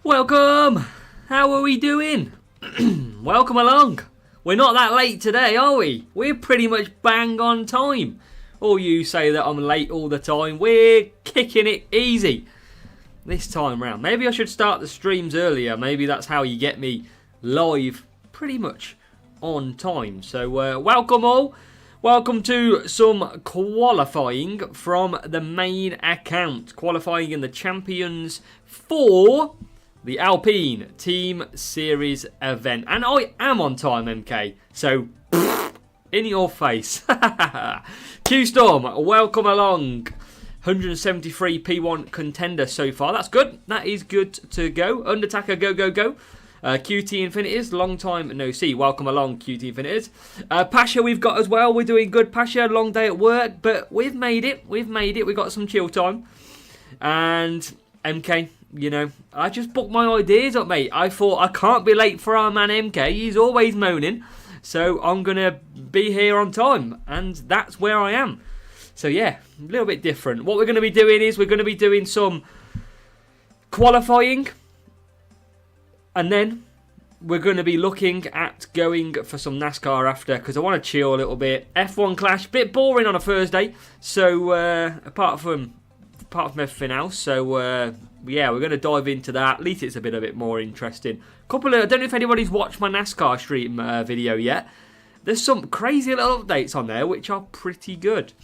Welcome! How are we doing? Welcome along. We're not that late today, are we? We're pretty much bang on time. All you say that I'm late all the time, we're kicking it easy this time round. Maybe I should start the streams earlier. Maybe that's how you get me live pretty much on time. So welcome all. Welcome to some qualifying from the main account. Qualifying in the Champions for the Alpine Team Series event. And I am on time, MK. So, in your face. Q-Storm, welcome along. 173 P1 contender so far. That's good. That is good to go. Undertaker, go, go, go. QT Infinities, long time no see. Welcome along, QT Infinities. Pasha we've got as well. We're doing good, Pasha. Long day at work, but we've made it. We've got some chill time. And MK, you know, I just booked my ideas up, mate. I thought I can't be late for our man MK. He's always moaning. So I'm going to be here on time. And that's where I am. So yeah, a little bit different. What we're going to be doing is we're going to be doing some qualifying. And then we're going to be looking at going for some NASCAR after, because I want to chill a little bit. F1 Clash, bit boring on a Thursday. So apart from everything else, so yeah, we're going to dive into that. At least it's a bit more interesting. I don't know if anybody's watched my NASCAR stream video yet. There's some crazy little updates on there which are pretty good.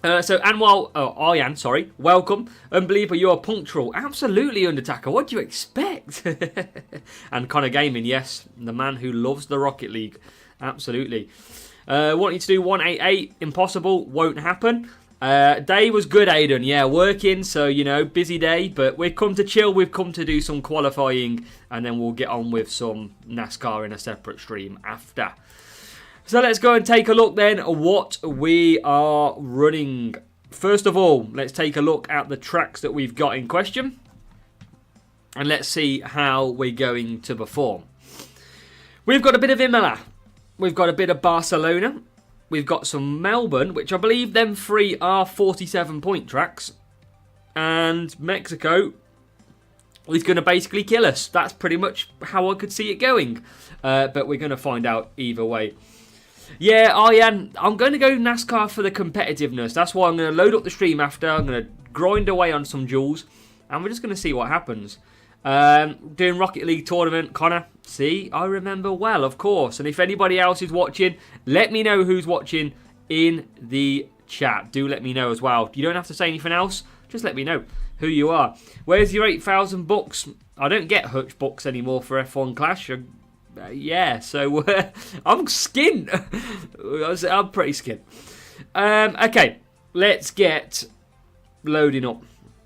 Aryan, sorry, welcome. Unbeliever, you're punctual. Absolutely, Undertaker. What do you expect? And Connor Gaming, yes, the man who loves the Rocket League. Absolutely. Want you to do 188, impossible, won't happen. Day was good, Aiden. Yeah, working, so, you know, busy day. But we've come to chill, we've come to do some qualifying. And then we'll get on with some NASCAR in a separate stream after. So let's go and take a look then at what we are running. First of all, let's take a look at the tracks that we've got in question. And let's see how we're going to perform. We've got a bit of Imola. We've got a bit of Barcelona. We've got some Melbourne, which I believe them three are 47-point tracks. And Mexico is going to basically kill us. That's pretty much how I could see it going. But we're going to find out either way. Yeah, I'm going to go NASCAR for the competitiveness. That's why I'm going to load up the stream after. I'm going to grind away on some jewels. And we're just going to see what happens. Doing Rocket League tournament. Connor, see, I remember well, of course. And if anybody else is watching, let me know who's watching in the chat. Do let me know as well. You don't have to say anything else. Just let me know who you are. Where's your 8,000 bucks? I don't get Hutch bucks anymore for F1 Clash. Yeah, so I'm skint. I'm pretty skint. Okay, let's get loading up.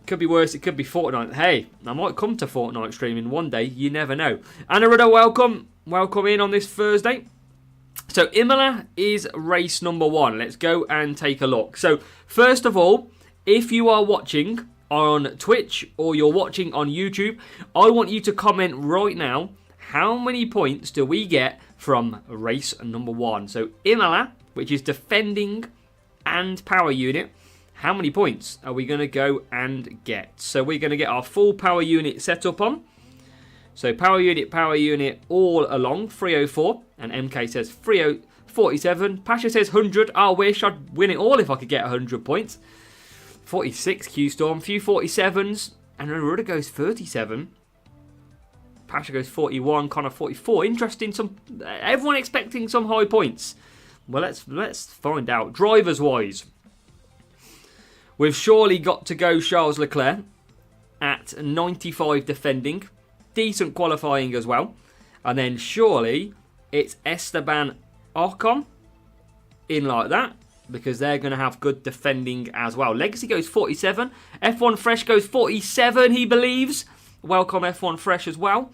Could be worse, it could be Fortnite. Hey, I might come to Fortnite streaming one day, you never know. Anna Rudder, welcome in on this Thursday. So Imola is race number 1. Let's go and take a look. So first of all, if you are watching on Twitch or you're watching on YouTube, I want you to comment right now. How many points do we get from race number 1? So Imola, which is defending and power unit, how many points are we going to go and get? So we're going to get our full power unit set up on. So power unit all along, 304. And MK says 347. Pasha says 100. I wish I'd win it all if I could get 100 points. 46, Q-Storm. Few 47s. And Rudder goes 37. Pasha goes 41, Connor 44. Interesting. Everyone expecting some high points. Well, let's find out. Drivers wise, we've surely got to go Charles Leclerc at 95 defending, decent qualifying as well, and then surely it's Esteban Ocon in like that because they're going to have good defending as well. Legacy goes 47. F1 Fresh goes 47. He believes. Welcome F1 Fresh as well.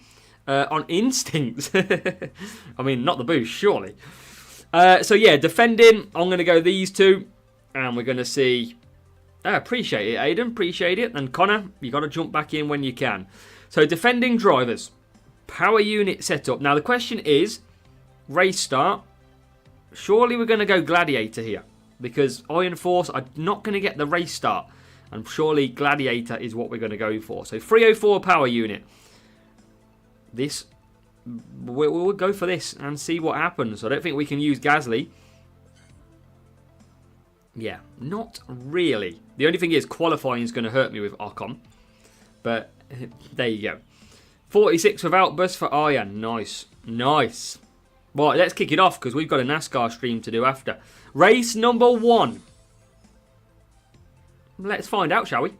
On instinct. I mean, not the boost, surely. So yeah, defending, I'm going to go these two. And we're going to see. Appreciate it, Aiden. Appreciate it. And Connor, you got to jump back in when you can. So defending drivers. Power unit setup. Now the question is, race start. Surely we're going to go Gladiator here. Because Iron Force are not going to get the race start. And surely Gladiator is what we're going to go for. So 304 power unit. This, we'll go for this and see what happens. I don't think we can use Gasly. Yeah, not really. The only thing is qualifying is going to hurt me with Ocon. But there you go. 46 with outburst for Aryan. Nice. Nice. Right, let's kick it off because we've got a NASCAR stream to do after. Race number 1. Let's find out, shall we?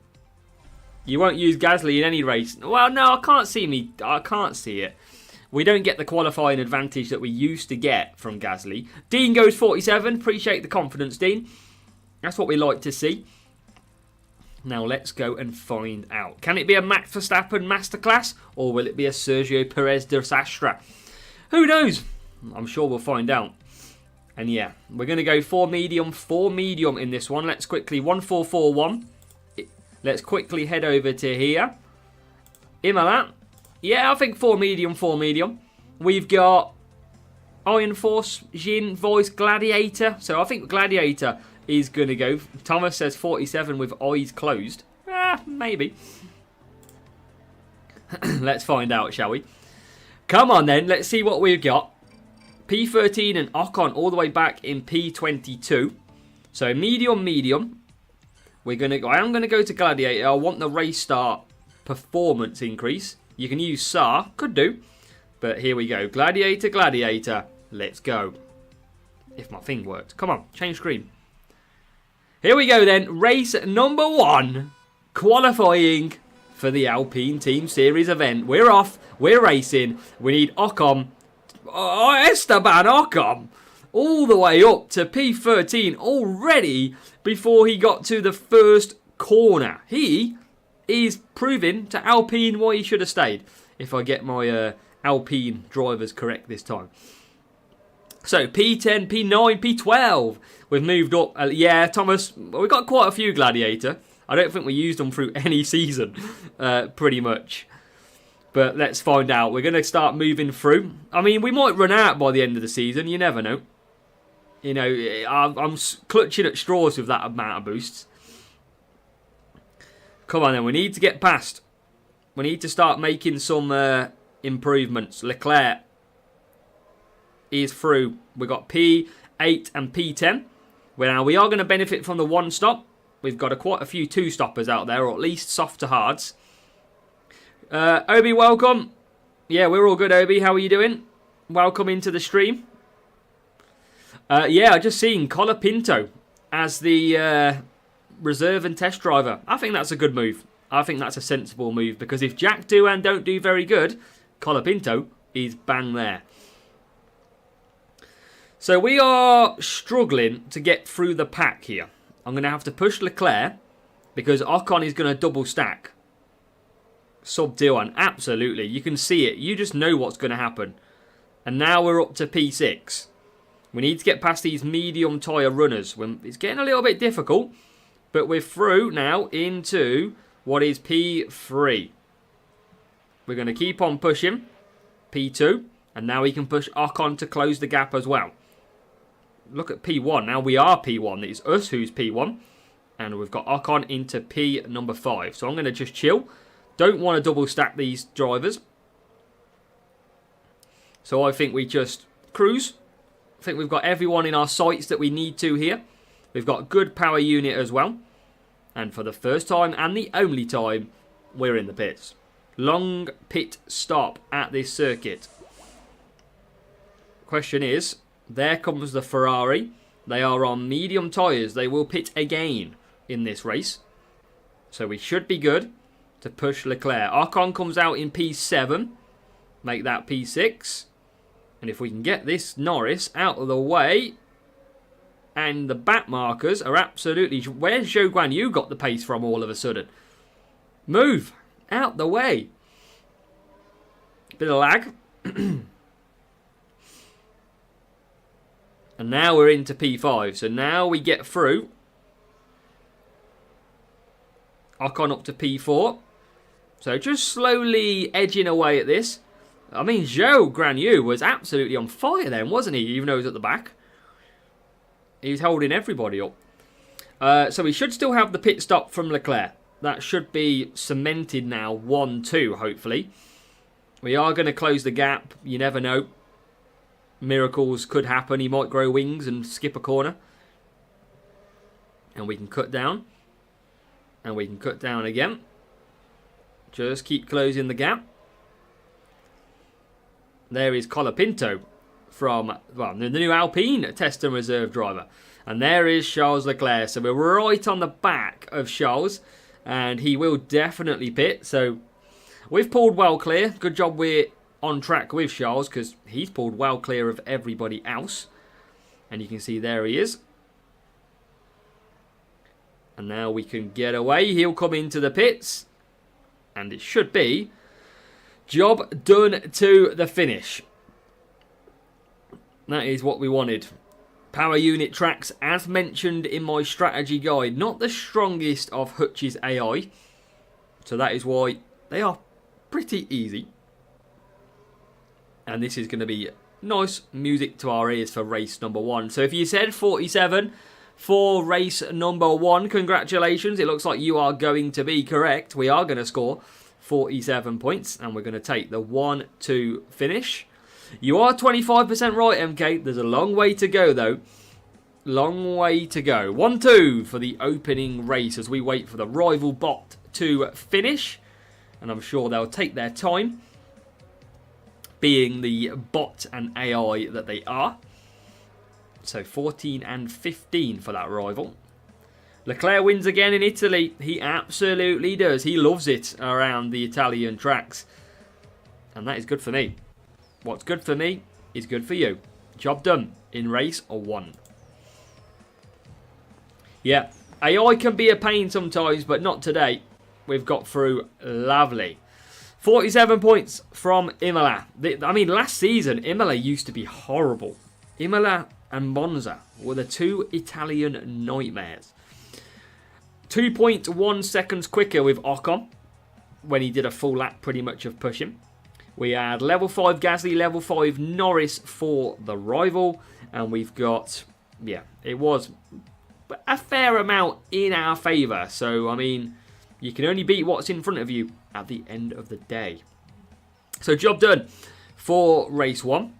You won't use Gasly in any race. Well, no, I can't see it. We don't get the qualifying advantage that we used to get from Gasly. Dean goes 47. Appreciate the confidence, Dean. That's what we like to see. Now let's go and find out. Can it be a Max Verstappen masterclass? Or will it be a Sergio Perez desastre? Who knows? I'm sure we'll find out. And yeah, we're going to go 4 medium in this one. Let's quickly, 1441. Let's quickly head over to here. Imola. Yeah, I think 4 medium. We've got Iron Force, Jin, Voice, Gladiator. So I think Gladiator is going to go. Thomas says 47 with eyes closed. Maybe. Let's find out, shall we? Come on then, let's see what we've got. P13 and Ocon all the way back in P22. So medium. We're gonna go. I am gonna go to Gladiator. I want the race start performance increase. You can use SAR, could do. But here we go. Gladiator. Let's go. If my thing worked. Come on, change screen. Here we go then. Race number 1. Qualifying for the Alpine Team Series event. We're off. We're racing. We need Ocon. Esteban Ocon. All the way up to P13 already before he got to the first corner. He is proving to Alpine why he should have stayed. If I get my Alpine drivers correct this time. So, P10, P9, P12. We've moved up. Yeah, Thomas, we've got quite a few Gladiator. I don't think we used them through any season, pretty much. But let's find out. We're going to start moving through. I mean, we might run out by the end of the season. You never know. You know, I'm clutching at straws with that amount of boosts. Come on then, we need to get past. We need to start making some improvements. Leclerc is through. We've got P8 and P10. Well, now we are going to benefit from the 1 stop. We've got quite a few 2 stoppers out there, or at least soft to hards. Obi, welcome. Yeah, we're all good, Obi. How are you doing? Welcome into the stream. Yeah, I just seen Colapinto as the reserve and test driver. I think that's a good move. I think that's a sensible move because if Jack Doohan don't do very good, Colapinto is bang there. So we are struggling to get through the pack here. I'm going to have to push Leclerc because Ocon is going to double stack. Sub Doohan, absolutely. You can see it. You just know what's going to happen. And now we're up to P6. We need to get past these medium tyre runners. It's getting a little bit difficult. But we're through now into what is P3. We're going to keep on pushing. P2. And now we can push Ocon to close the gap as well. Look at P1. Now we are P1. It's us who's P1. And we've got Ocon into P number 5. So I'm going to just chill. Don't want to double stack these drivers. So I think we just cruise. I think we've got everyone in our sights that we need to here. We've got good power unit as well. And for the first time and the only time, we're in the pits. Long pit stop at this circuit. Question is, there comes the Ferrari. They are on medium tyres. They will pit again in this race. So we should be good to push Leclerc. Ocon comes out in P7. Make that P6. And if we can get this Norris out of the way. And the back markers are absolutely... Where's Zhou Guan Yu got the pace from all of a sudden? Move. Out the way. Bit of lag. And now we're into P5. So now we get through. Ocon up to P4. So just slowly edging away at this. I mean, Zhou Guan Yu was absolutely on fire then, wasn't he? Even though he was at the back. He was holding everybody up. So we should still have the pit stop from Leclerc. That should be cemented now, 1-2, hopefully. We are going to close the gap. You never know. Miracles could happen. He might grow wings and skip a corner. And we can cut down. And we can cut down again. Just keep closing the gap. There is Colapinto from the new Alpine test and reserve driver. And there is Charles Leclerc. So we're right on the back of Charles. And he will definitely pit. So we've pulled well clear. Good job we're on track with Charles, because he's pulled well clear of everybody else. And you can see there he is. And now we can get away. He'll come into the pits. And it should be job done to the finish. That is what we wanted. Power unit tracks, as mentioned in my strategy guide, not the strongest of Hutch's AI. So that is why they are pretty easy. And this is going to be nice music to our ears for race number 1. So if you said 47 for race number 1, congratulations. It looks like you are going to be correct. We are going to score 47 points. And we're going to take the 1-2 finish. You are 25% right, MK. There's a long way to go, though. Long way to go. 1-2 for the opening race as we wait for the rival bot to finish. And I'm sure they'll take their time, being the bot and AI that they are. So 14 and 15 for that rival. Leclerc wins again in Italy. He absolutely does. He loves it around the Italian tracks. And that is good for me. What's good for me is good for you. Job done in race 1. Yeah, AI can be a pain sometimes, but not today. We've got through lovely. 47 points from Imola. I mean, last season, Imola used to be horrible. Imola and Monza were the two Italian nightmares. 2.1 seconds quicker with Ocon when he did a full lap pretty much of pushing. We had level 5 Gasly, level 5 Norris for the rival. And we've got, yeah, it was a fair amount in our favour. So, I mean, you can only beat what's in front of you at the end of the day. So, job done for race 1.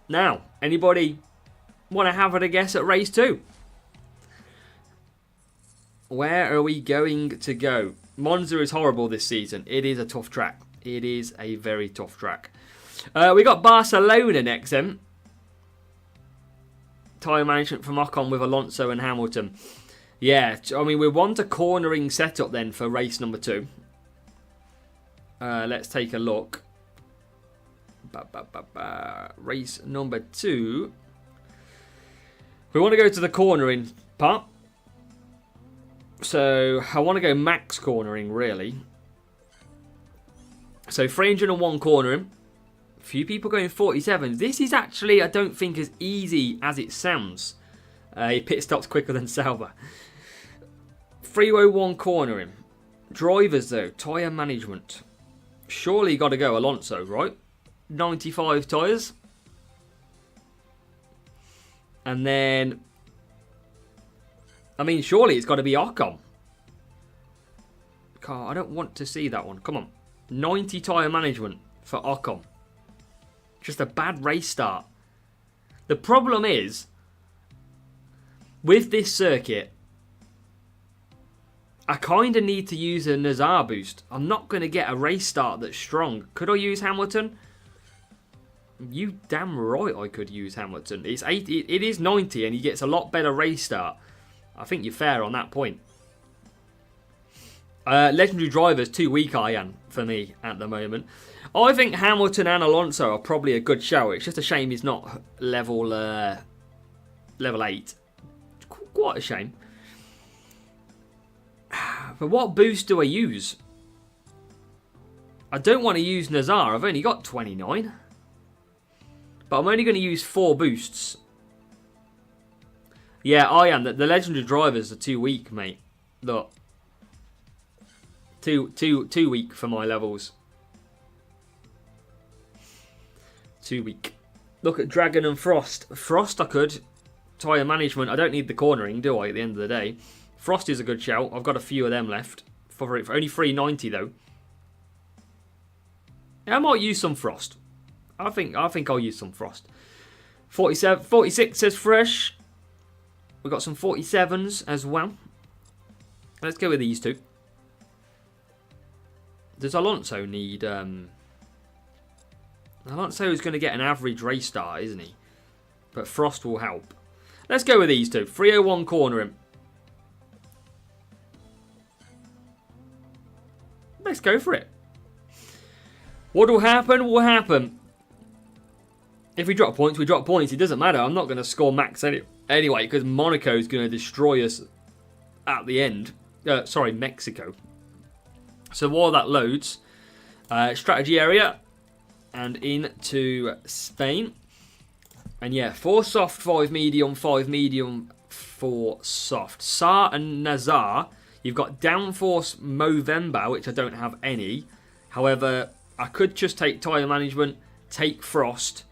Now, anybody want to have a guess at race 2? Where are we going to go? Monza is horrible this season. It is a tough track. It is a very tough track. We got Barcelona next then. Tyre management from Ocon with Alonso and Hamilton. Yeah, I mean, we want a cornering setup then for race number 2. Let's take a look. Race number 2. We want to go to the cornering part. So, I want to go max cornering, really. So 301 cornering. Few people going 47. This is actually, I don't think, as easy as it sounds. He pit stops quicker than Sauber. 301 cornering. Drivers, though. Tyre management. Surely got to go Alonso, right? 95 tyres. And then, I mean, surely it's got to be Ocon. I don't want to see that one. Come on. 90 tyre management for Ocon. Just a bad race start. The problem is, with this circuit, I kind of need to use a Nazar boost. I'm not going to get a race start that's strong. Could I use Hamilton? You damn right I could use Hamilton. It's 80, it is 90 and he gets a lot better race start. I think you're fair on that point. Legendary drivers, too weak I am for me at the moment. I think Hamilton and Alonso are probably a good show. It's just a shame he's not level 8. Quite a shame. But what boost do I use? I don't want to use Nazar. I've only got 29. But I'm only going to use 4 boosts. Yeah, I am. The legendary drivers are too weak, mate. Look. Too weak for my levels. Too weak. Look at Dragon and Frost. Frost I could. tyre management. I don't need the cornering, do I, at the end of the day? Frost is a good shout. I've got a few of them left. For only 390 though. Yeah, I might use some Frost. I think I'll use some Frost. 47, 46 says fresh. We've got some 47s as well. Let's go with these two. Does Alonso need... Alonso is going to get an average race start, isn't he? But Frost will help. Let's go with these two. 301 corner him. Let's go for it. What will happen will happen. If we drop points, we drop points. It doesn't matter. I'm not going to score max anyway, because Monaco is going to destroy us at the end. Sorry, Mexico. So while that loads, strategy area and into Spain. And yeah, 4 soft, 5 medium, 4 soft. Saar and Nazar, you've got downforce Movember, which I don't have any. However, I could just take tyre management, take Frost,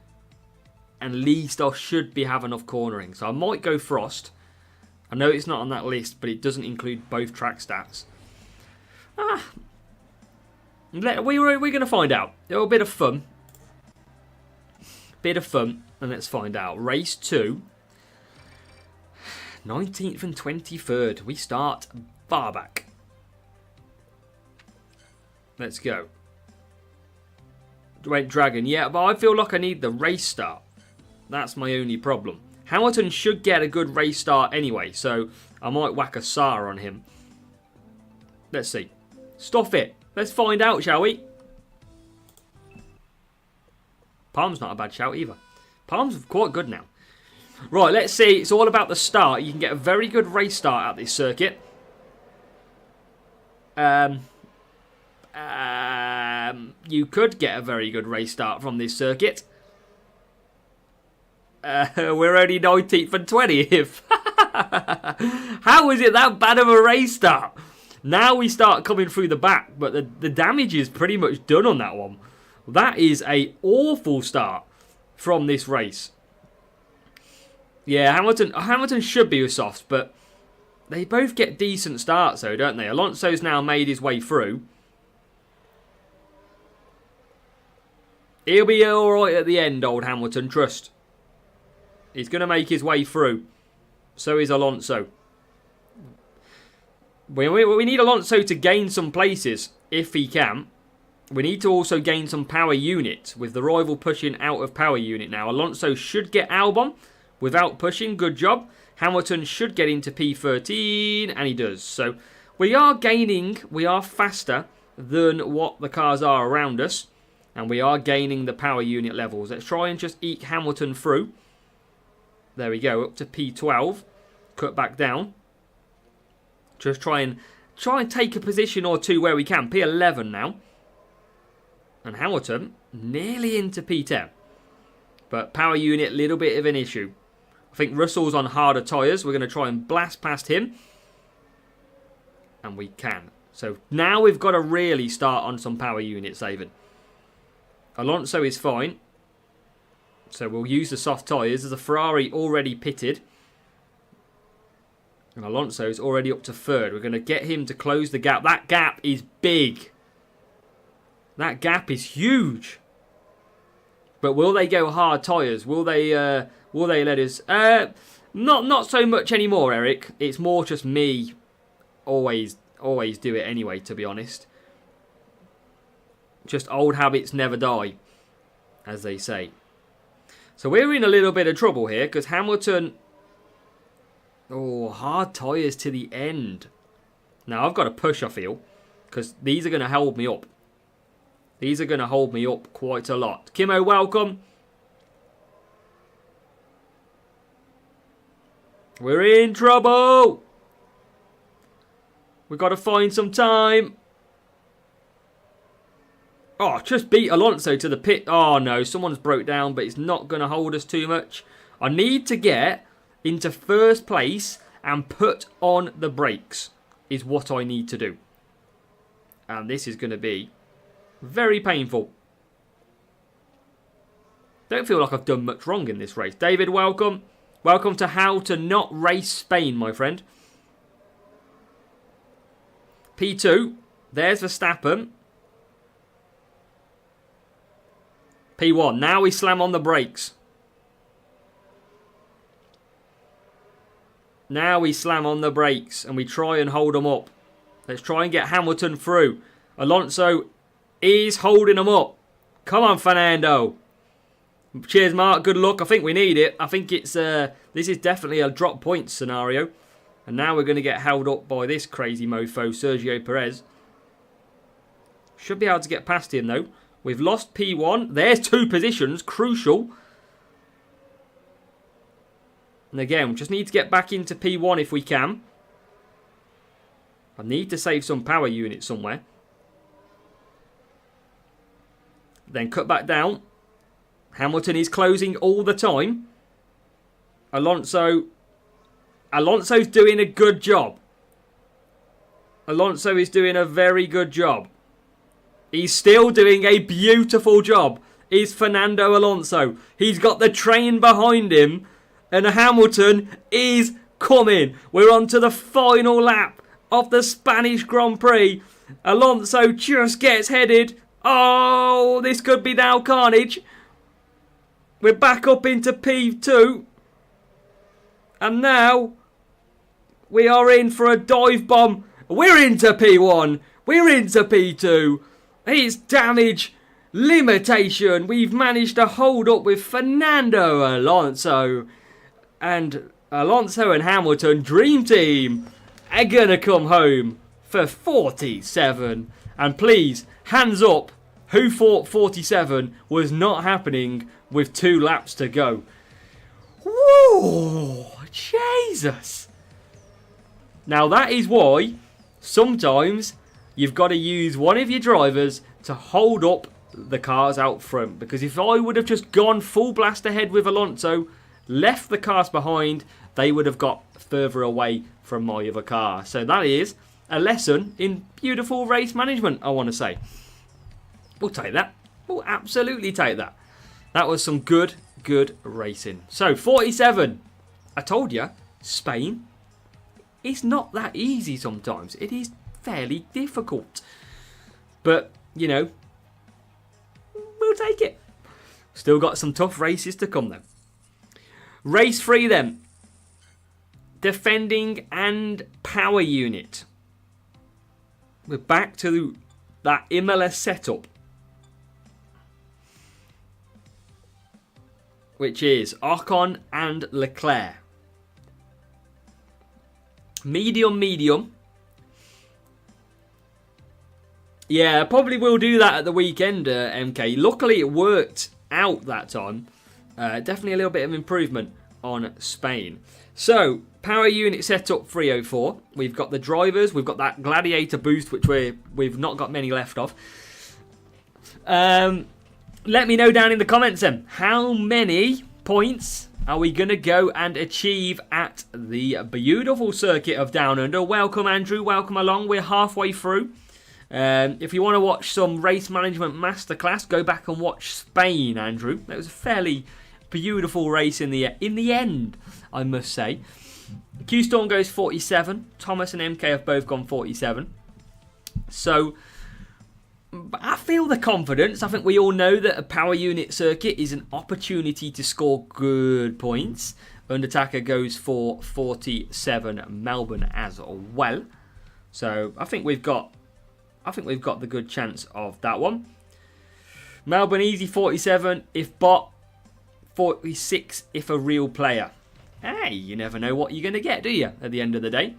and at least I should be have enough cornering. So I might go Frost. I know it's not on that list, but it doesn't include both track stats. We're going to find out. A little bit of fun. And let's find out. Race 2. 19th and 23rd. We start far back. Let's go. Red Dragon. Yeah, but I feel like I need the race start. That's my only problem. Hamilton should get a good race start anyway, so I might whack a Saar on him. Let's see. Stuff it. Let's find out, shall we? Palm's not a bad shout either. Palm's quite good now. Right, let's see. It's all about the start. You can get a very good race start at this circuit. You could get a very good race start from this circuit. We're only 19th and 20th. How is it that bad of a race start? Now we start coming through the back, but the damage is pretty much done on that one. That is a awful start from this race. Yeah, Hamilton should be with softs, but they both get decent starts though, don't they? Alonso's now made his way through. He'll be alright at the end, old Hamilton, trust. He's going to make his way through. So is Alonso. We need Alonso to gain some places, if he can. We need to also gain some power unit, with the rival pushing out of power unit now. Alonso should get Albon without pushing. Good job. Hamilton should get into P13, and he does. So we are gaining. We are faster than what the cars are around us. And we are gaining the power unit levels. Let's try and just eke Hamilton through. There we go, up to P12. Cut back down. Just try and take a position or two where we can. P11 now. And Hamilton nearly into P10. But power unit, little bit of an issue. I think Russell's on harder tyres. We're going to try and blast past him. And we can. So now we've got to really start on some power unit saving. Alonso is fine. So we'll use the soft tyres. There's a Ferrari already pitted. And Alonso is already up to third. We're going to get him to close the gap. That gap is big. That gap is huge. But will they go hard tyres? Will they let us... Not so much anymore, Eric. It's more just me always do it anyway, to be honest. Just old habits never die, as they say. So we're in a little bit of trouble here, because Hamilton... Oh, hard tyres to the end. Now, I've got to push, I feel, because these are going to hold me up. These are going to hold me up quite a lot. Kimmo, welcome. We're in trouble. We've got to find some time. Oh, just beat Alonso to the pit. Oh, no. Someone's broke down, but it's not going to hold us too much. I need to get into first place and put on the brakes is what I need to do. And this is going to be very painful. Don't feel like I've done much wrong in this race. David, welcome. Welcome to How to Not Race Spain, my friend. P2. There's Verstappen. P1. Now we slam on the brakes. Now we slam on the brakes and we try and hold them up. Let's try and get Hamilton through. Alonso is holding them up. Come on, Fernando. Cheers, Mark. Good luck. I think we need it. I think it's this is definitely a drop points scenario. And now we're going to get held up by this crazy mofo, Sergio Perez. Should be able to get past him, though. We've lost P1. There's 2 positions. Crucial. And again, we just need to get back into P1 if we can. I need to save some power units somewhere. Then cut back down. Hamilton is closing all the time. Alonso's doing a good job. Alonso is doing a very good job. He's still doing a beautiful job. Is Fernando Alonso. He's got the train behind him. And Hamilton is coming. We're on to the final lap of the Spanish Grand Prix. Alonso just gets headed. Oh, this could be now carnage. We're back up into P2. And now we are in for a dive bomb. We're into P1. We're into P2. It's damage limitation. We've managed to hold up with Fernando Alonso. And Alonso and Hamilton, dream team, are going to come home for 47. And please, hands up, who thought 47 was not happening with 2 laps to go? Woo! Jesus! Now that is why sometimes you've got to use one of your drivers to hold up the cars out front. Because if I would have just gone full blast ahead with Alonso, left the cars behind, they would have got further away from my other car. So that is a lesson in beautiful race management, I want to say. We'll take that. We'll absolutely take that. That was some good racing. So, 47. I told you, Spain, it's not that easy sometimes. It is fairly difficult. But, you know, we'll take it. Still got some tough races to come, though. Race 3, then. Defending and power unit. We're back to that Imola setup, which is Ocon and Leclerc. Medium. Yeah, probably will do that at the weekend, MK. Luckily, it worked out that time. Definitely a little bit of improvement on Spain. So, power unit setup 304. We've got the drivers. We've got that Gladiator boost, which we've not got many left of. Let me know down in the comments then. How many points are we going to go and achieve at the beautiful circuit of Down Under? Welcome, Andrew. Welcome along. We're halfway through. If you want to watch some race management masterclass, go back and watch Spain, Andrew. It was a fairly beautiful race in the end, I must say. Q-Storm goes 47. Thomas and MK have both gone 47. So, I feel the confidence. I think we all know that a power unit circuit is an opportunity to score good points. Undertaker goes for 47. Melbourne as well. So, I think we've got the good chance of that one. Melbourne easy 47 if bot, 46 if a real player. Hey, you never know what you're going to get, do you, at the end of the day?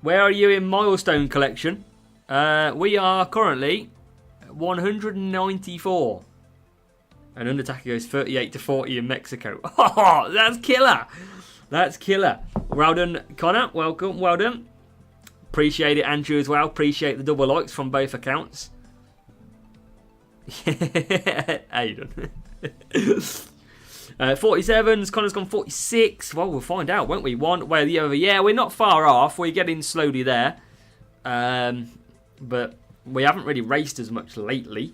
Where are you in milestone collection? We are currently 194. And Undertaker goes 38 to 40 in Mexico. Oh, that's killer. That's killer. Well done, Connor. Welcome. Well done. Appreciate it, Andrew, as well. Appreciate the double likes from both accounts. How you doing? 47's Connor's gone 46. Well, we'll find out, won't we? One way or the other. Yeah, we're not far off. We're getting slowly there. But we haven't really raced as much lately.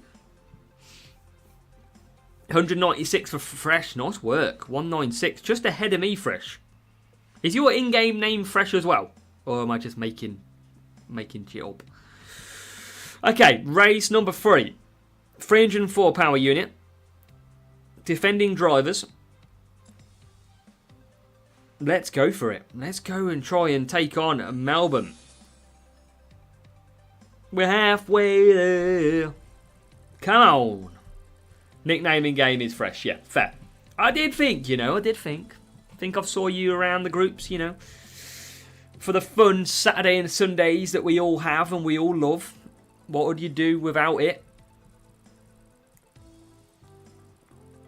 196 for Fresh. Nice work. 196. Just ahead of me, Fresh. Is your in-game name Fresh as well? Or am I just making shit up? Okay, race number 3. 304 power unit. Defending drivers. Let's go for it. Let's go and try and take on Melbourne. We're halfway there. Come on. Nicknaming game is Fresh. Yeah, fair. I did think, I think I saw you around the groups, for the fun Saturday and Sundays that we all have and we all love. What would you do without it?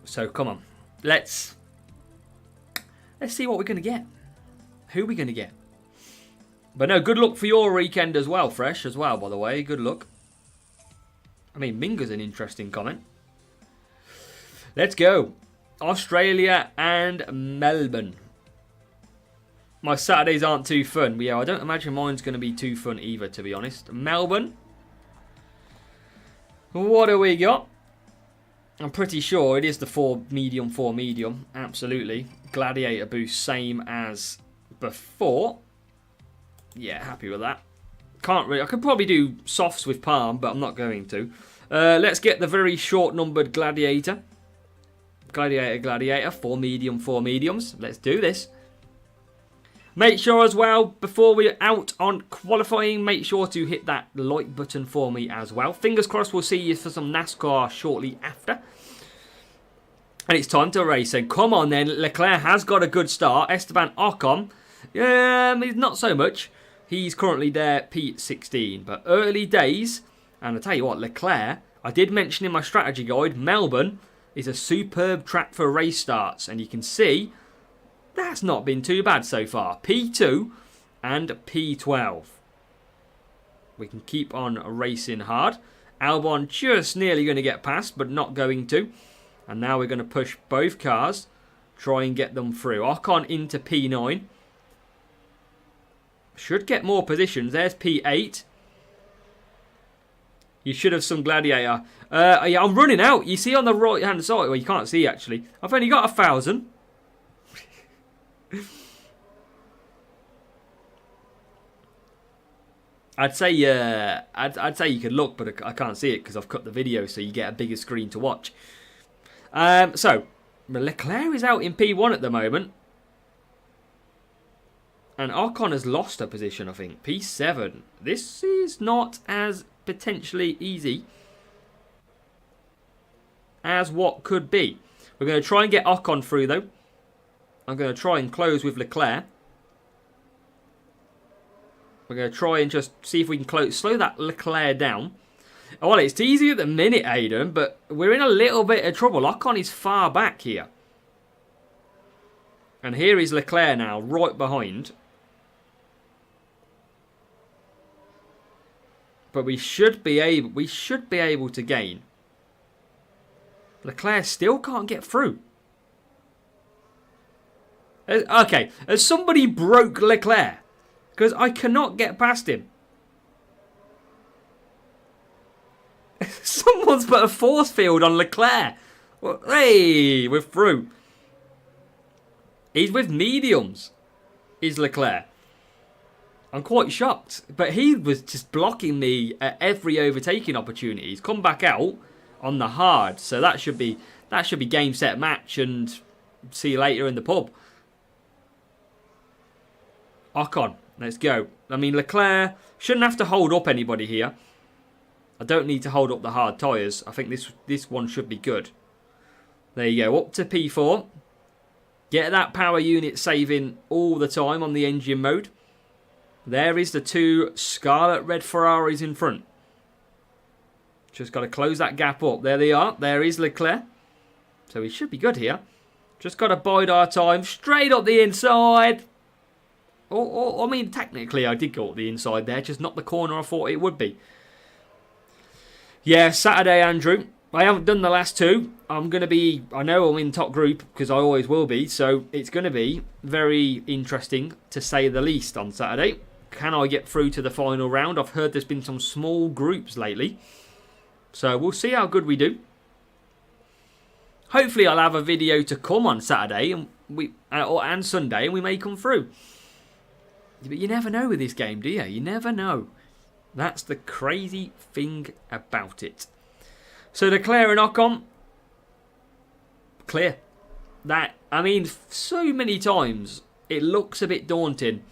So come on, let's see what we're going to get. Who are we going to get? But no, good luck for your weekend as well, Fresh, as well, by the way. Good luck. I mean, Minga's an interesting comment. Let's go. Australia and Melbourne. My Saturdays aren't too fun. Yeah, I don't imagine mine's going to be too fun either, to be honest. Melbourne. What do we got? I'm pretty sure it is the 4 medium. Absolutely. Gladiator boost, same as before. Yeah, happy with that. Can't really. I could probably do softs with Palm, but I'm not going to. Let's get the very short-numbered Gladiator. Gladiator. 4 mediums. Let's do this. Make sure as well, before we're out on qualifying, make sure to hit that like button for me as well. Fingers crossed we'll see you for some NASCAR shortly after. And it's time to race. And come on then, Leclerc has got a good start. Esteban Ocon, not so much. He's currently there, P16. But early days, and I tell you what, Leclerc, I did mention in my strategy guide, Melbourne is a superb track for race starts. And you can see that's not been too bad so far. P2 and P12. We can keep on racing hard. Albon just nearly going to get past, but not going to. And now we're going to push both cars. Try and get them through. Ocon into P9. Should get more positions. There's P8. You should have some Gladiator. Yeah, I'm running out. You see on the right hand side. Well, you can't see actually. I've only got 1,000. I'd say you could look, but I can't see it because I've cut the video, so you get a bigger screen to watch. So Leclerc is out in P1 at the moment, and Ocon has lost a position. I think P7. This is not as potentially easy as what could be. We're going to try and get Ocon through though. I'm going to try and close with Leclerc. We're going to try and just see if we can slow that Leclerc down. Well, it's easy at the minute, Aiden, but we're in a little bit of trouble. Ocon is far back here. And here is Leclerc now, right behind. But we should be able to gain. Leclerc still can't get through. Okay, has somebody broke Leclerc? Because I cannot get past him. Someone's put a force field on Leclerc. Well, hey, we're through. He's with mediums, is Leclerc. I'm quite shocked. But he was just blocking me at every overtaking opportunity. He's come back out on the hard. So that should be game, set, match, and see you later in the pub. Ocon, let's go. I mean, Leclerc shouldn't have to hold up anybody here. I don't need to hold up the hard tyres. I think this one should be good. There you go, up to P4. Get that power unit saving all the time on the engine mode. There is the 2 scarlet red Ferraris in front. Just got to close that gap up. There they are. There is Leclerc. So he should be good here. Just got to bide our time. Straight up the inside. I mean, technically, I did go up the inside there, just not the corner I thought it would be. Yeah, Saturday, Andrew. I haven't done the last 2. I'm going to be... I know I'm in top group, because I always will be, so it's going to be very interesting, to say the least, on Saturday. Can I get through to the final round? I've heard there's been some small groups lately. So we'll see how good we do. Hopefully I'll have a video to come on Saturday and Sunday, and we may come through. But you never know with this game, do you? You never know. That's the crazy thing about it. So declare and Ocon. Clear. That, I mean, so many times it looks a bit daunting.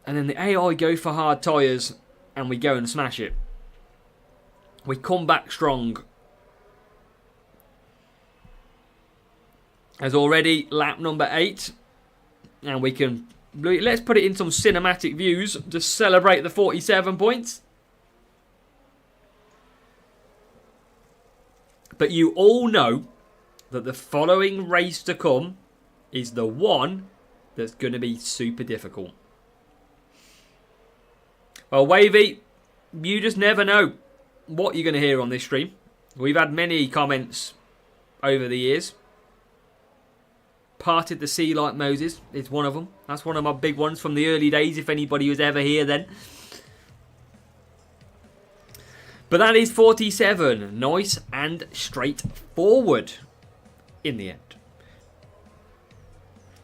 And then the AI go for hard tyres and we go and smash it. We come back strong. As already lap number 8. And we can... Let's put it in some cinematic views to celebrate the 47 points. But you all know that the following race to come is the one that's going to be super difficult. Well, Wavy, you just never know what you're going to hear on this stream. We've had many comments over the years. Parted the sea like Moses is one of them. That's one of my big ones from the early days, if anybody was ever here then. But that is 47. Nice and straightforward in the end.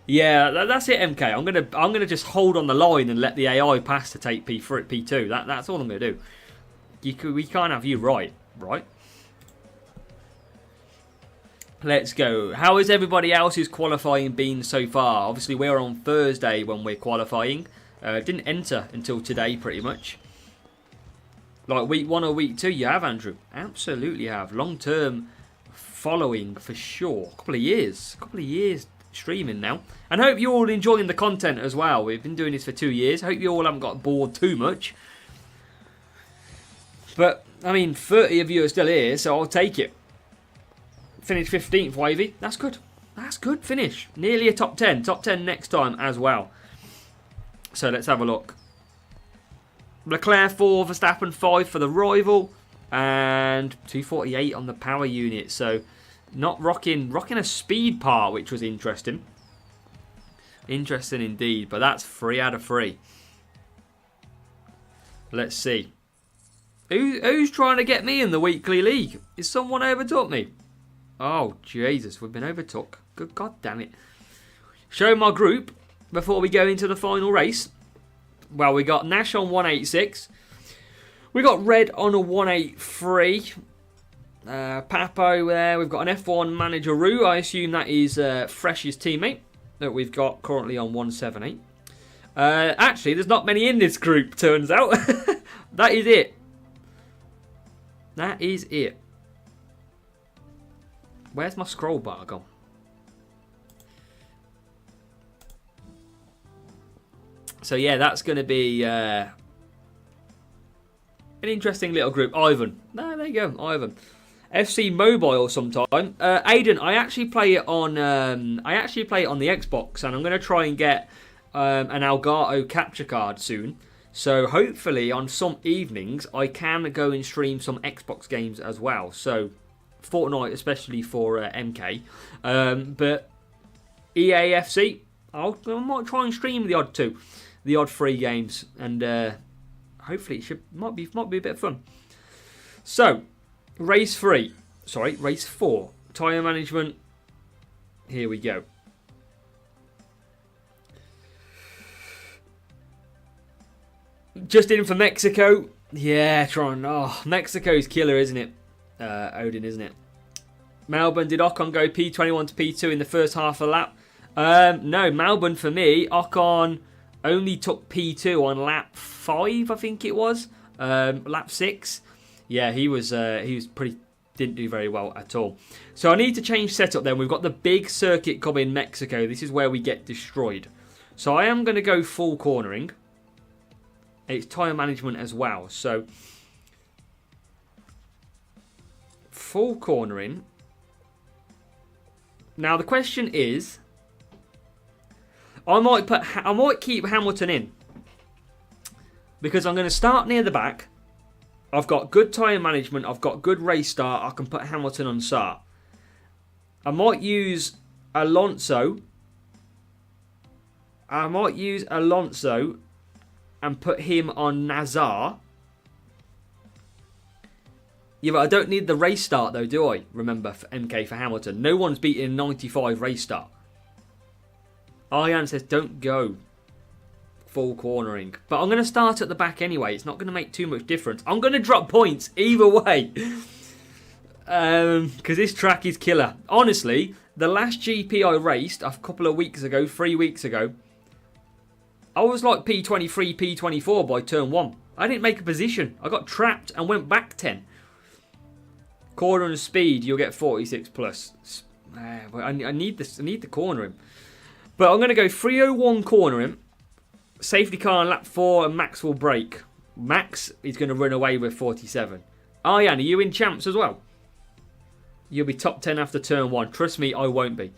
Yeah, that's it, MK. I'm gonna just hold on the line and let the AI pass to take P2. That's all I'm gonna do. We can't have you right? Let's go. How has everybody else's qualifying been so far? Obviously, we're on Thursday when we're qualifying. Didn't enter until today, pretty much. Like week 1 or week 2, you have, Andrew. Absolutely have. Long-term following for sure. Couple of years streaming now. And hope you're all enjoying the content as well. We've been doing this for 2 years. Hope you all haven't got bored too much. But, I mean, 30 of you are still here, so I'll take it. Finished 15th, Wavy. That's good. That's good finish. Nearly a top 10. Top 10 next time as well. So let's have a look. Leclerc 4, Verstappen 5 for the rival. And 248 on the power unit. So not rocking a speed part, which was interesting. Interesting indeed. But that's 3 out of 3. Let's see. Who's trying to get me in the weekly league? Is someone overtook me? Oh, Jesus, we've been overtook. Good God damn it. Show my group before we go into the final race. Well, we got Nash on 186. We got Red on a 183. Papo there. We've got an F1 manager, Roo. I assume that is Fresh's teammate that we've got currently on 178. Actually, there's not many in this group, turns out. That is it. That is it. Where's my scroll bar gone? So yeah, that's going to be an interesting little group. Ivan. No, there you go, Ivan. FC Mobile sometime. Aiden, I actually play it on the Xbox, and I'm going to try and get an Elgato capture card soon. So hopefully on some evenings I can go and stream some Xbox games as well. So Fortnite especially for MK. But EAFC, I might try and stream the odd 2, the odd 3 games, and hopefully it might be a bit of fun. So race 4, tyre management. Here we go. Just in for Mexico. Yeah, Tron. Oh, Mexico's killer, isn't it? Odin, isn't it? Melbourne, did Ocon go P21 to P2 in the first half of the lap? No, Melbourne for me, Ocon only took P2 on lap 5, I think it was. Lap 6. Yeah, he was pretty, didn't do very well at all. So I need to change setup then. We've got the big circuit coming in Mexico. This is where we get destroyed. So I am going to go full cornering. It's tyre management as well. So full cornering. Now the question is, I might keep Hamilton in because I'm going to start near the back. I've got good tyre management. I've got good race start. I can put Hamilton on start. I might use Alonso. And put him on Nazar. Yeah, but I don't need the race start though, do I? Remember, for MK for Hamilton. No one's beaten 95 race start. Arjan says don't go full cornering. But I'm going to start at the back anyway. It's not going to make too much difference. I'm going to drop points either way. Because this track is killer. Honestly, the last GP I raced a couple of weeks ago, 3 weeks ago, I was like P23, P24 by turn 1. I didn't make a position. I got trapped and went back 10. Corner and speed, you'll get 46 plus. I need this. I need the cornering. But I'm going to go 301 cornering. Safety car on lap 4 and Max will brake. Max is going to run away with 47. Arjan, are you in champs as well? You'll be top 10 after turn 1. Trust me, I won't be.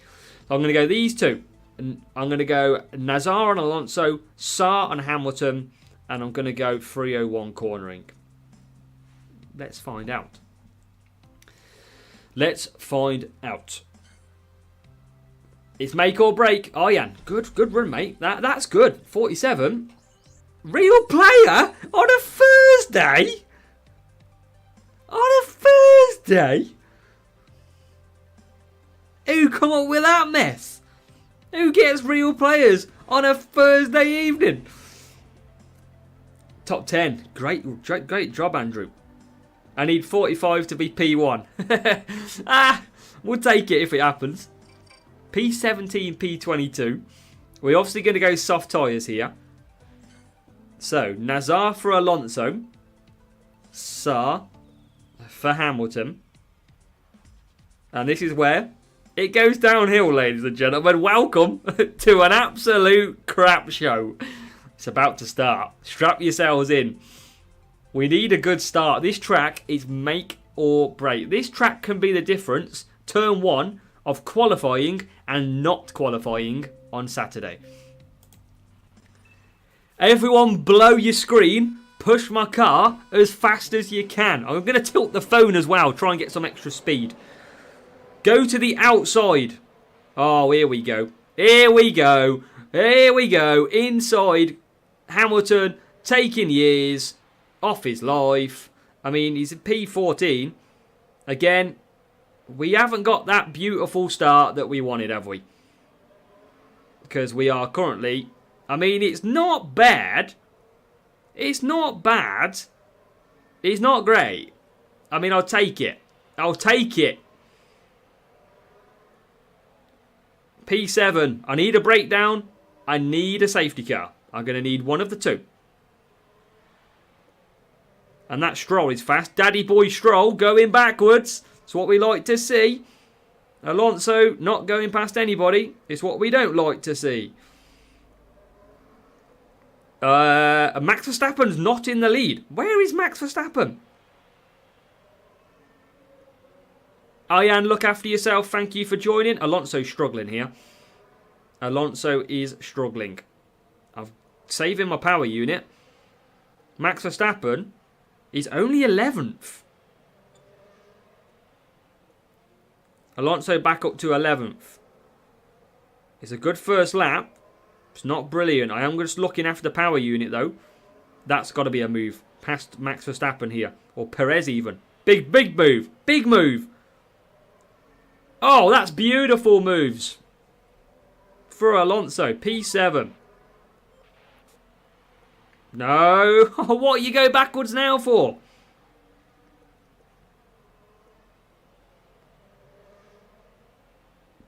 So I'm going to go these two. And I'm going to go Nazar and Alonso, Saar and Hamilton, and I'm going to go 301 cornering. Let's find out. Let's find out. It's make or break. Arjan, good run, mate. That's good. 47. Real player on a Thursday? On a Thursday? Who come up with that mess? Who gets real players on a Thursday evening? Top 10. Great job, Andrew. I need 45 to be P1. We'll take it if it happens. P17, P22. We're obviously going to go soft tyres here. So, Nazar for Alonso. Saar for Hamilton. And this is where it goes downhill, ladies and gentlemen. Welcome to an absolute crap show. It's about to start. Strap yourselves in. We need a good start. This track is make or break. This track can be the difference, turn 1, of qualifying and not qualifying on Saturday. Everyone blow your screen. Push my car as fast as you can. I'm going to tilt the phone as well. Try and get some extra speed. Go to the outside. Oh, here we go. Here we go. Here we go. Inside. Hamilton taking years off his life. I mean, he's a P14. Again, we haven't got that beautiful start that we wanted, have we? Because we are currently... I mean, it's not bad. It's not bad. It's not great. I mean, I'll take it. I'll take it. P7. I need a breakdown. I need a safety car. I'm going to need one of the two. And that Stroll is fast. Daddy boy Stroll going backwards. It's what we like to see. Alonso not going past anybody. It's what we don't like to see. Max Verstappen's not in the lead. Where is Max Verstappen? Arjan, look after yourself. Thank you for joining. Alonso's struggling here. Alonso is struggling. I've saved my power unit. Max Verstappen is only 11th. Alonso back up to 11th. It's a good first lap. It's not brilliant. I am just looking after the power unit though. That's got to be a move. Past Max Verstappen here. Or Perez even. Big move. Big move. Oh, that's beautiful moves. For Alonso. P7. No. What you go backwards now for?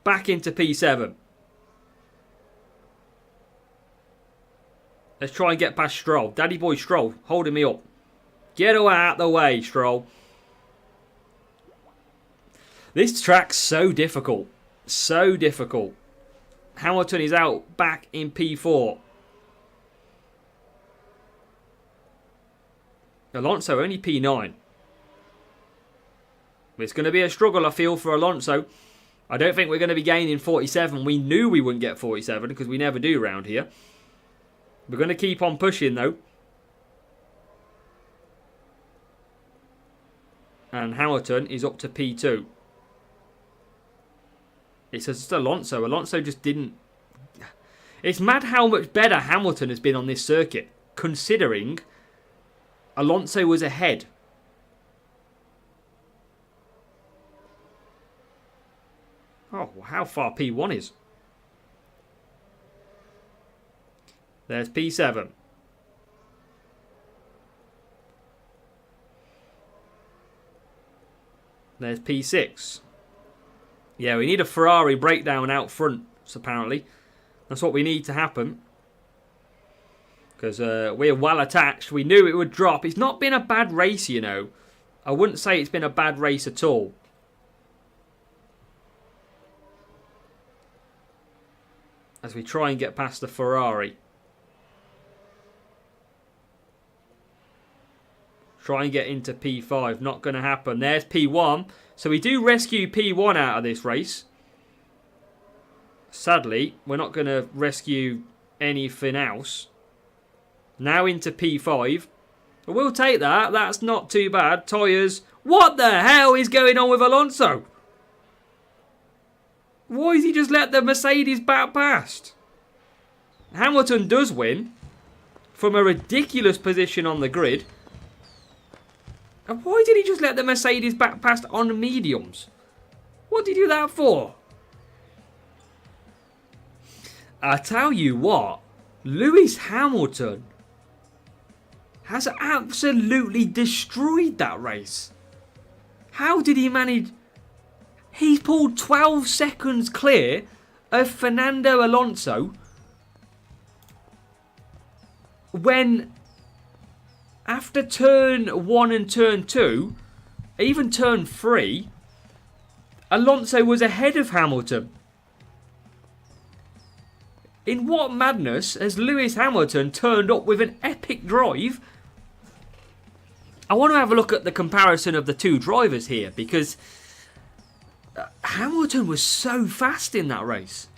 Back into P7. Let's try and get past Stroll. Daddy boy Stroll holding me up. Get out of the way, Stroll. This track's so difficult. So difficult. Hamilton is out back in P4. Alonso only P9. It's going to be a struggle, I feel, for Alonso. I don't think we're going to be gaining 47. We knew we wouldn't get 47 because we never do round here. We're going to keep on pushing though. And Hamilton is up to P2. It's just Alonso. Alonso just didn't... It's mad how much better Hamilton has been on this circuit, considering Alonso was ahead. Oh, how far P1 is. There's P7. There's P6. Yeah, we need a Ferrari breakdown out front, apparently. That's what we need to happen. Because we're well attached. We knew it would drop. It's not been a bad race, you know. I wouldn't say it's been a bad race at all. As we try and get past the Ferrari. Try and get into P5. Not going to happen. There's P1. So we do rescue P1 out of this race. Sadly, we're not going to rescue anything else. Now into P5. But we'll take that. That's not too bad. Tyres. What the hell is going on with Alonso? Why has he just let the Mercedes back past? Hamilton does win. From a ridiculous position on the grid. And why did he just let the Mercedes back past on mediums? What did he do that for? I tell you what. Lewis Hamilton has absolutely destroyed that race. How did he manage? He's pulled 12 seconds clear of Fernando Alonso when after turn 1 and turn 2, even turn 3, Alonso was ahead of Hamilton. In what madness has Lewis Hamilton turned up with an epic drive? I want to have a look at the comparison of the two drivers here because Hamilton was so fast in that race.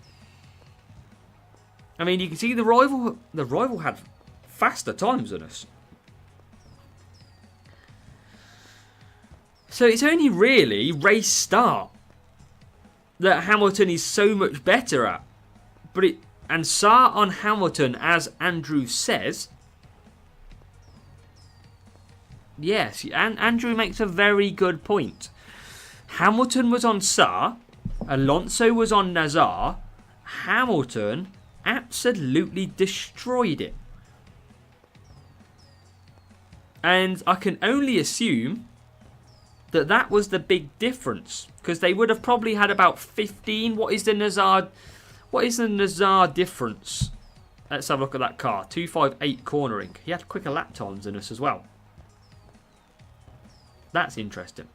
I mean, you can see the rival had faster times than us. So it's only really race start that Hamilton is so much better at. And Saar on Hamilton, as Andrew says. Yes, and Andrew makes a very good point. Hamilton was on Saar, Alonso was on Nazar. Hamilton absolutely destroyed it. And I can only assume that was the big difference. Because they would have probably had about 15. What is the Nazar difference? Let's have a look at that car. 258 cornering. He had quicker lap times than us as well. That's interesting.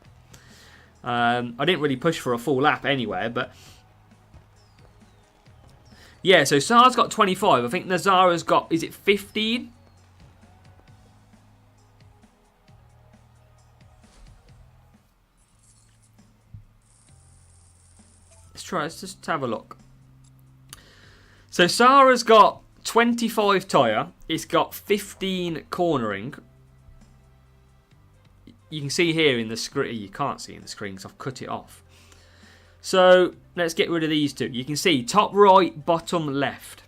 I didn't really push for a full lap anyway, but yeah, so Saar's got 25. I think Nazar has got, is it 15? Let's just have a look. So Saar's got 25 tyre. It's got 15 cornering. You can see here in the screen. You can't see in the screen because I've cut it off. So let's get rid of these two. You can see top right, bottom left.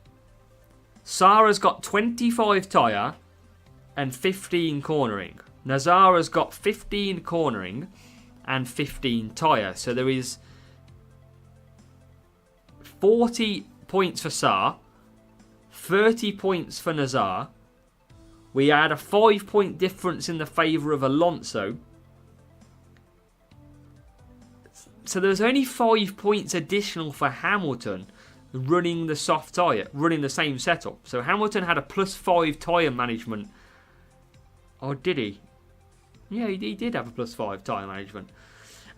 Saar's got 25 tyre and 15 cornering. Nazara's got 15 cornering and 15 tyre. So there is 40 points for Saar, 30 points for Nazar. We had a 5-point difference in the favour of Alonso. So there was only 5 points additional for Hamilton running the soft tyre, running the same setup. So Hamilton had a +5 tyre management. Or did he? Yeah, he did have a +5 tyre management.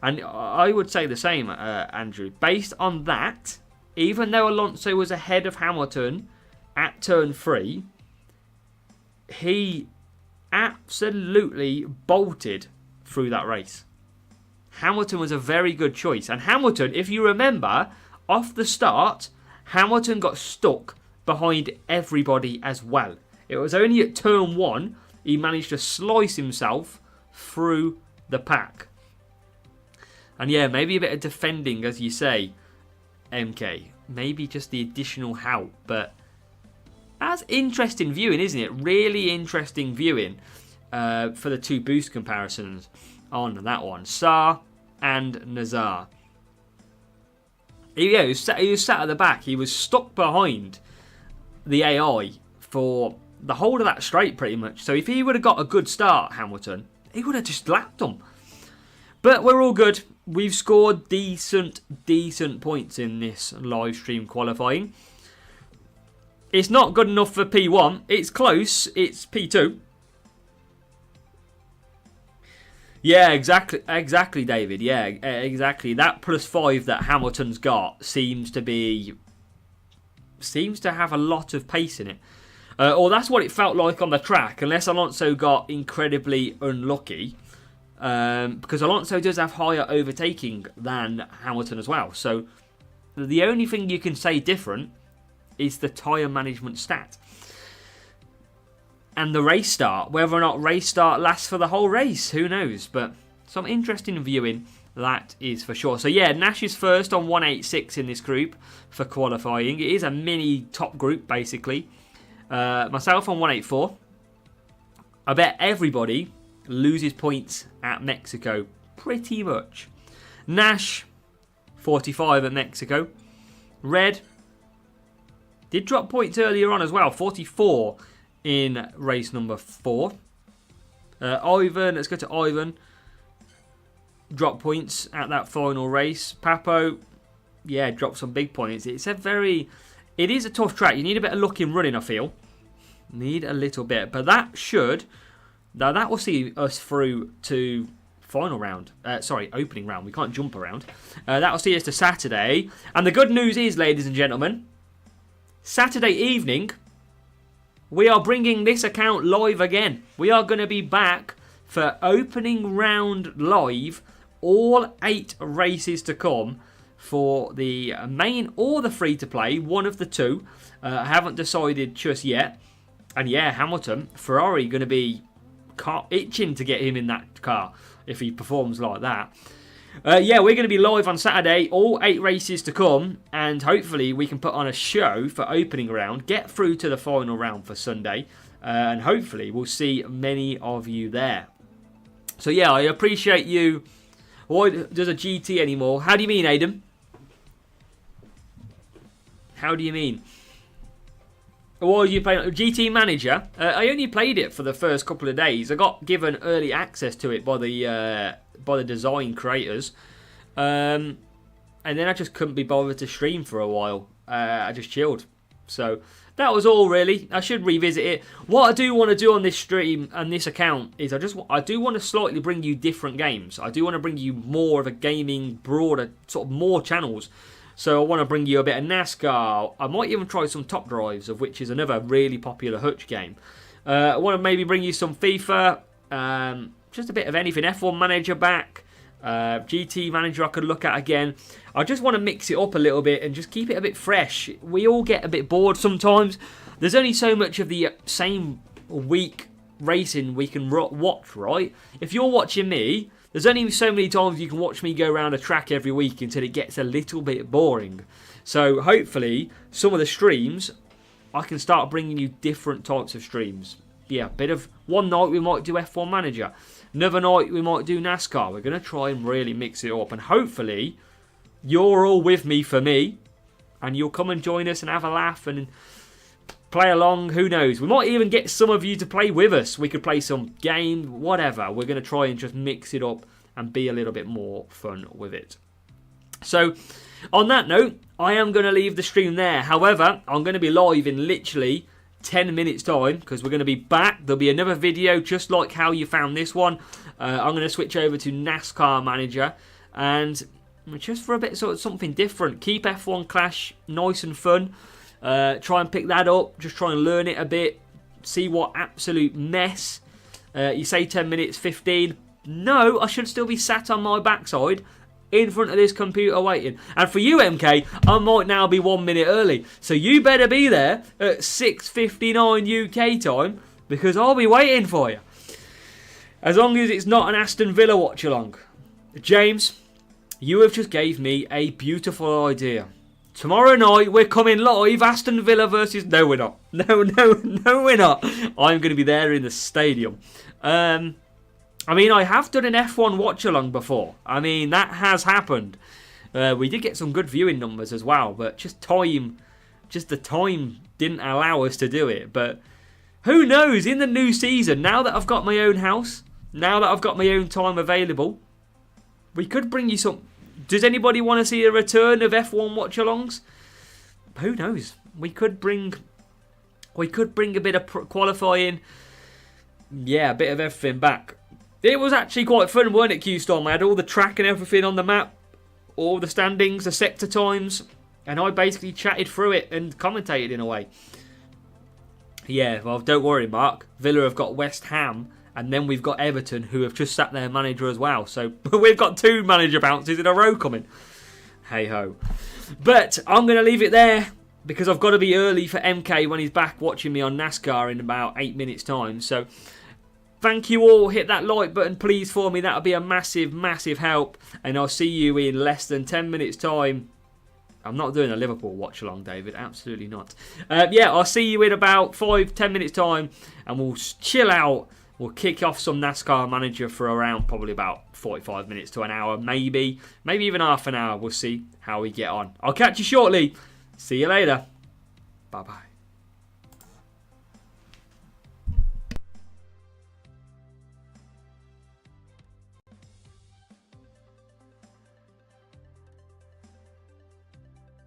And I would say the same, Andrew. Based on that, even though Alonso was ahead of Hamilton at turn 3, he absolutely bolted through that race. Hamilton was a very good choice. And Hamilton, if you remember, off the start, Hamilton got stuck behind everybody as well. It was only at turn 1 he managed to slice himself through the pack. And yeah, maybe a bit of defending, as you say, MK. Maybe just the additional help, but that's interesting viewing, isn't it? Really interesting viewing for the two boost comparisons on that one. Saar and Nazar. He was sat at the back. He was stuck behind the AI for the whole of that straight, pretty much. So if he would have got a good start, Hamilton, he would have just lapped them. But we're all good. We've scored decent points in this live stream qualifying. It's not good enough for P1. It's close. It's P2. Yeah, exactly, David. Yeah, exactly. That +5 that Hamilton's got seems to have a lot of pace in it. Or that's what it felt like on the track, unless Alonso got incredibly unlucky. Because Alonso does have higher overtaking than Hamilton as well. So the only thing you can say different is the tyre management stat. And the race start. Whether or not race start lasts for the whole race, who knows? But some interesting viewing, that is for sure. So yeah, Nash is first on 186 in this group for qualifying. It is a mini top group, basically. Myself on 184. I bet everybody loses points at Mexico, pretty much. Nash, 45 at Mexico. Red did drop points earlier on as well, 44 in race number 4. Ivan, let's go to Ivan. Drop points at that final race. Papo, yeah, dropped some big points. It is a tough track. You need a bit of luck in running, I feel. Need a little bit, but that will see us through to final round. Opening round. We can't jump around. That will see us to Saturday. And the good news is, ladies and gentlemen, Saturday evening, we are bringing this account live again. We are going to be back for opening round live, all 8 races to come for the main or the free-to-play, one of the two. I haven't decided just yet. And yeah, Hamilton, Ferrari going to be itching to get him in that car if he performs like that. Yeah, we're going to be live on Saturday, all 8 races to come, and hopefully we can put on a show for opening round, get through to the final round for Sunday, and hopefully we'll see many of you there. So yeah, I appreciate you. Why does a GT anymore? How do you mean, Adam? How do you mean? Or are you playing GT Manager? I only played it for the first couple of days. I got given early access to it by the design creators, and then I just couldn't be bothered to stream for a while. I just chilled. So that was all really. I should revisit it. What I do want to do on this stream and this account is I do want to slightly bring you different games. I do want to bring you more of a gaming, broader, sort of more channels. So I want to bring you a bit of NASCAR. I might even try some Top Drives, of which is another really popular Hutch game. I want to maybe bring you some FIFA, just a bit of anything. F1 Manager back, GT Manager I could look at again. I just want to mix it up a little bit and just keep it a bit fresh. We all get a bit bored sometimes. There's only so much of the same week racing we can watch, right? If you're watching me, there's only so many times you can watch me go around a track every week until it gets a little bit boring. So hopefully, some of the streams, I can start bringing you different types of streams. Yeah, one night we might do F1 Manager. Another night we might do NASCAR. We're going to try and really mix it up. And hopefully, you're all with me for me. And you'll come and join us and have a laugh and play along. Who knows? We might even get some of you to play with us. We could play some game, whatever. We're going to try and just mix it up and be a little bit more fun with it. So, on that note, I am going to leave the stream there. However, I'm going to be live in literally 10 minutes time because we're going to be back. There'll be another video just like how you found this one. I'm going to switch over to NASCAR Manager and just for a bit sort of something different. Keep F1 Clash nice and fun. Try and pick that up. Just try and learn it a bit. See what absolute mess. You say 10 minutes, 15. No, I should still be sat on my backside in front of this computer waiting. And for you, MK, I might now be 1 minute early. So you better be there at 6:59 UK time because I'll be waiting for you. As long as it's not an Aston Villa watch along. James, you have just gave me a beautiful idea. Tomorrow night, we're coming live, Aston Villa versus... No, we're not. No, we're not. I'm going to be there in the stadium. I mean, I have done an F1 watch-along before. I mean, that has happened. We did get some good viewing numbers as well, but just the time didn't allow us to do it. But who knows, in the new season, now that I've got my own house, now that I've got my own time available, we could bring you some... Does anybody want to see a return of F1 watch-alongs? Who knows? We could bring a bit of qualifying. Yeah, a bit of everything back. It was actually quite fun, weren't it, Q-Storm? I had all the track and everything on the map, all the standings, the sector times, and I basically chatted through it and commentated in a way. Yeah, well, don't worry, Mark. Villa have got West Ham, and then we've got Everton, who have just sacked their manager as well. So we've got 2 manager bounces in a row coming. Hey-ho. But I'm going to leave it there, because I've got to be early for MK when he's back watching me on NASCAR in about 8 minutes' time. So thank you all. Hit that like button, please, for me. That would be a massive, massive help. And I'll see you in less than 10 minutes' time. I'm not doing a Liverpool watch-along, David. Absolutely not. Yeah, I'll see you in about 5-10 minutes' time. And we'll chill out. We'll kick off some NASCAR manager for around probably about 45 minutes to an hour, maybe. Maybe even half an hour. We'll see how we get on. I'll catch you shortly. See you later. Bye-bye.